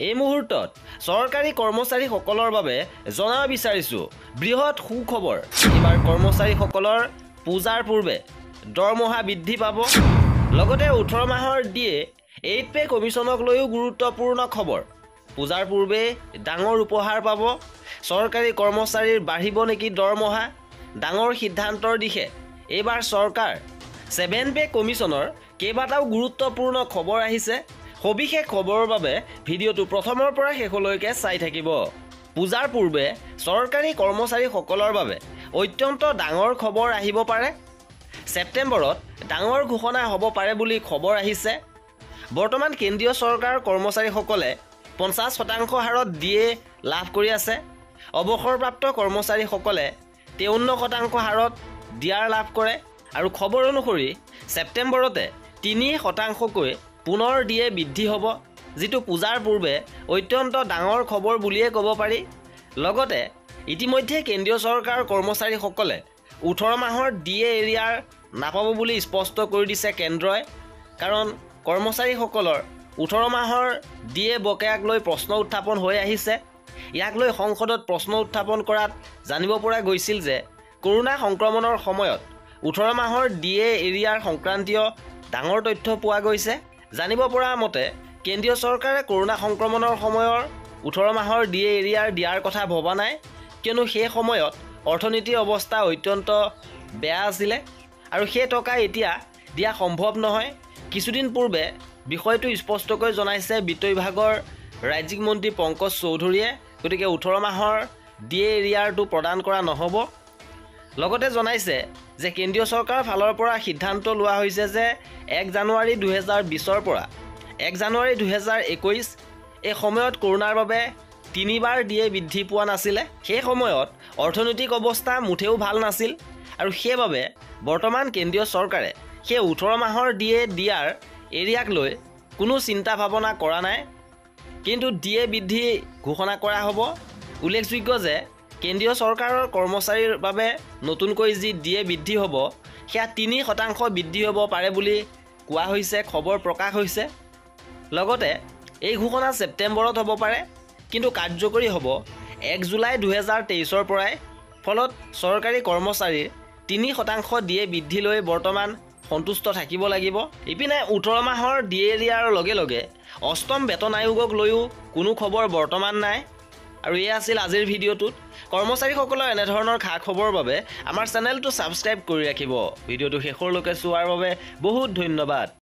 এই মুহূৰ্তত চৰকাৰী কৰ্মচাৰীসকলৰ বাবে জনাব বিচাৰিছোঁ বৃহৎ সুখবৰ। এইবাৰ কৰ্মচাৰীসকলৰ পূজাৰ পূৰ্বে দৰমহা বৃদ্ধি পাব। লগতে 18 মাহৰ দিয়ে 8 পে কমিশ্যনক লৈও গুৰুত্বপূৰ্ণ খবৰ। পূজাৰ পূৰ্বে ডাঙৰ উপহাৰ পাব। চৰকাৰী কৰ্মচাৰীৰ বাঢ়িব নেকি দৰমহা? ডাঙৰ সিদ্ধান্তৰ দিশে এইবাৰ চৰকাৰ 7 পে কমিশ্যনৰ কেইবাটাও গুৰুত্বপূৰ্ণ খবৰ আহিছে। সবিশেষ খবৰৰ বাবে ভিডিঅ'টো প্ৰথমৰ পৰা শেষলৈকে চাই থাকিব। পূজাৰ পূৰ্বে চৰকাৰী কৰ্মচাৰীসকলৰ বাবে অত্যন্ত ডাঙৰ খবৰ আহিব পাৰে। ছেপ্টেম্বৰত ডাঙৰ ঘোষণা হ'ব পাৰে বুলি খবৰ আহিছে। বৰ্তমান কেন্দ্ৰীয় চৰকাৰৰ কৰ্মচাৰীসকলে 50% হাৰত দিয়ে লাভ কৰি আছে। অৱসৰপ্ৰাপ্ত কৰ্মচাৰীসকলে 53% হাৰত দিয়াৰ লাভ কৰে। আৰু খবৰ অনুসৰি ছেপ্টেম্বৰতে 3%কৈ পুনৰ দিয়ে বৃদ্ধি হ'ব, যিটো পূজাৰ পূৰ্বে অত্যন্ত ডাঙৰ খবৰ বুলিয়ে ক'ব পাৰি। লগতে ইতিমধ্যে কেন্দ্ৰীয় চৰকাৰৰ কৰ্মচাৰীসকলে 18 মাহৰ দিয়ে এৰিয়াৰ নাপাব বুলি স্পষ্ট কৰি দিছে কেন্দ্ৰই। কাৰণ কৰ্মচাৰীসকলৰ 18 মাহৰ দিয়ে বকেয়াক লৈ প্ৰশ্ন উত্থাপন হৈ আহিছে। ইয়াক লৈ সংসদত প্ৰশ্ন উত্থাপন কৰাত জানিব পৰা গৈছিল যে কৰোনা সংক্ৰমণৰ সময়ত 18 মাহৰ দিয়ে এৰিয়াৰ সংক্ৰান্তীয় ডাঙৰ তথ্য পোৱা গৈছে। জানিব পৰা মতে কেন্দ্ৰীয় চৰকাৰে কৰোনা সংক্ৰমণৰ সময়ৰ 18 মাহৰ দিয়ে এৰিয়াৰ দিয়াৰ কথা ভবা নাই, কিয়নো সেই সময়ত অৰ্থনীতিৰ অৱস্থা অত্যন্ত বেয়া আছিলে আৰু সেই টকা এতিয়া দিয়া সম্ভৱ নহয়। কিছুদিন পূৰ্বে বিষয়টো স্পষ্টকৈ জনাইছে বিত্ত বিভাগৰ ৰাজ্যিক মন্ত্ৰী পংকজ চৌধুৰীয়ে। গতিকে 18 মাহৰ দিয়ে এৰিয়াৰটো প্ৰদান কৰা নহ'ব। লগতে জনাইছে যে কেন্দ্ৰীয় চৰকাৰৰ ফালৰ পৰা সিদ্ধান্ত লোৱা হৈছে যে 1 জানুৱাৰী 2020ৰ পৰা 1 জানুৱাৰী 2021 এই সময়ত কৰোনাৰ বাবে 3 বাৰ দিয়ে বৃদ্ধি পোৱা নাছিলে। সেই সময়ত অৰ্থনৈতিক অৱস্থা মুঠেও ভাল নাছিল আৰু সেইবাবে বৰ্তমান কেন্দ্ৰীয় চৰকাৰে সেই 18 মাহৰ দিয়ে দিয়াৰ এৰিয়াক লৈ কোনো চিন্তা ভাৱনা কৰা নাই, কিন্তু দিয়ে বৃদ্ধি ঘোষণা কৰা হ'ব। উল্লেখযোগ্য যে কেন্দ্ৰীয় চৰকাৰৰ কৰ্মচাৰীৰ বাবে নতুনকৈ যি দিয়ে বৃদ্ধি হ'ব সেয়া 3% বৃদ্ধি হ'ব পাৰে বুলি কোৱা হৈছে, খবৰ প্ৰকাশ হৈছে। লগতে এই ঘোষণা ছেপ্টেম্বৰত হ'ব পাৰে, কিন্তু কাৰ্যকৰী হ'ব 1 জুলাই 2023ৰ পৰাই। ফলত চৰকাৰী কৰ্মচাৰীৰ 3% দিয়ে বৃদ্ধি লৈ বৰ্তমান সন্তুষ্ট থাকিব লাগিব। ইপিনে 18 মাহৰ দিয়ে এৰিয়াৰ লগে লগে 8ম বেতন আয়োগক লৈও কোনো খবৰ বৰ্তমান নাই। আৰু এয়া আছিল আজিৰ ভিডিঅ'টোত। কৰ্মচাৰীসকলৰ এনেধৰণৰ খা খবৰৰ বাবে আমাৰ চেনেলটো ছাবস্ক্ৰাইব কৰি ৰাখিব। ভিডিঅ'টো শেষলৈকে চোৱাৰ বাবে বহুত ধন্যবাদ।